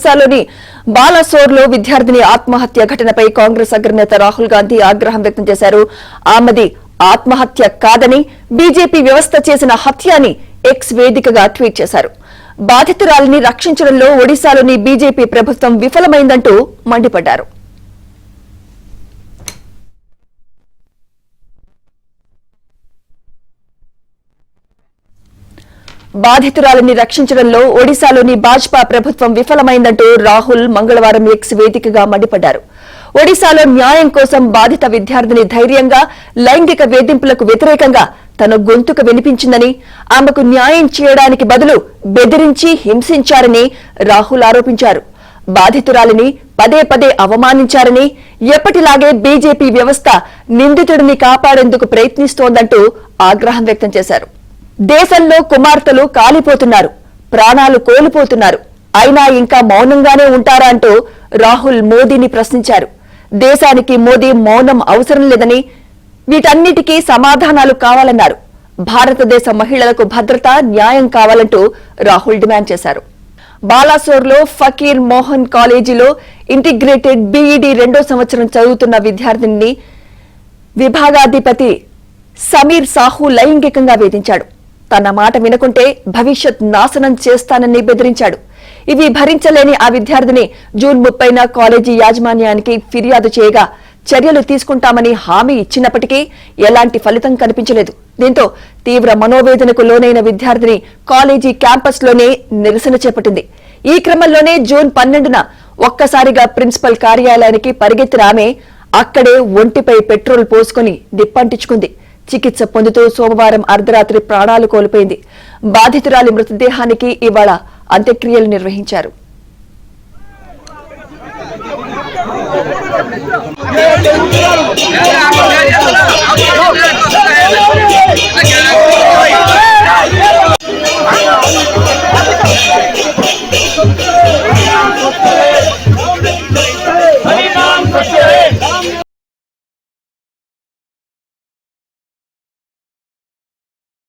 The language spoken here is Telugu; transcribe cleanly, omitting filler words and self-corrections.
ఒడిశాలోని బాలాసోర్లో విద్యార్థిని ఆత్మహత్య ఘటనపై కాంగ్రెస్ అగ్రనేత రాహుల్ గాంధీ ఆగ్రహం వ్యక్తం చేశారు. ఆమెది ఆత్మహత్య కాదని బీజేపీ వ్యవస్థ చేసిన హత్య అని ఎక్స్ వేదికగా ట్వీట్ చేశారు. బాధితురాలిని రక్షించడంలో ఒడిశాలోని బీజేపీ ప్రభుత్వం విఫలమైందంటూ మండిపడ్డారు. బాధితురాలిని రక్షించడంలో ఒడిశాలోని భాజపా ప్రభుత్వం విఫలమైందంటూ రాహుల్ మంగళవారం ఎక్స్ వేదికగా మండిపడ్డారు. ఒడిశాలో న్యాయం కోసం బాధిత విద్యార్థిని ధైర్యంగా లైంగిక వేధింపులకు వ్యతిరేకంగా తన గొంతుకు వినిపించిందని, ఆమెకు న్యాయం చేయడానికి బదులు బెదిరించి హింసించారని రాహుల్ ఆరోపించారు. బాధితురాలిని పదే పదే అవమానించారని, ఎప్పటిలాగే బీజేపీ వ్యవస్థ నిందితుడిని కాపాడేందుకు ప్రయత్నిస్తోందంటూ ఆగ్రహం వ్యక్తం చేశారు. దేశంలో కుమార్తెలు కాలిపోతున్నారు, ప్రాణాలు కోల్పోతున్నారు, అయినా ఇంకా మౌనంగానే ఉంటారా అంటూ రాహుల్ మోదీని ప్రశ్నించారు. దేశానికి మోదీ మౌనం అవసరం లేదని, వీటన్నిటికీ సమాధానాలు కావాలన్నారు. భారతదేశ మహిళలకు భద్రత, న్యాయం కావాలంటూ రాహుల్ డిమాండ్ చేశారు. బాలాసోర్లో ఫకీర్ మోహన్ కాలేజీలో ఇంటిగ్రేటెడ్ బీఈడీ 2వ సంవత్సరం చదువుతున్న విద్యార్థిని విభాగాధిపతి సమీర్ సాహు లైంగికంగా వేధించాడు. తన మాట వినకుంటే భవిష్యత్ నాశనం చేస్తానని బెదిరించాడు. ఇవి భరించలేని ఆ విద్యార్థిని జూన్ 30న కాలేజీ యాజమాన్యానికి ఫిర్యాదు చేయగా చర్యలు తీసుకుంటామని హామీ ఇచ్చినప్పటికీ ఎలాంటి ఫలితం కనిపించలేదు. దీంతో తీవ్ర మనోవేదనకు లోనైన విద్యార్థిని కాలేజీ క్యాంపస్లోనే నిరసన చేపట్టింది. ఈ క్రమంలోనే జూన్ 12న ఒక్కసారిగా ప్రిన్సిపల్ కార్యాలయానికి పరిగెత్తిన ఆమె అక్కడే ఒంటిపై పెట్రోల్ పోసుకుని నిప్పంటించుకుంది. చికిత్స పొందుతూ సోమవారం అర్ధరాత్రి ప్రాణాలు కోల్పోయింది. బాధితురాలి మృతదేహానికి ఇవాళ అంత్యక్రియలు నిర్వహించారు.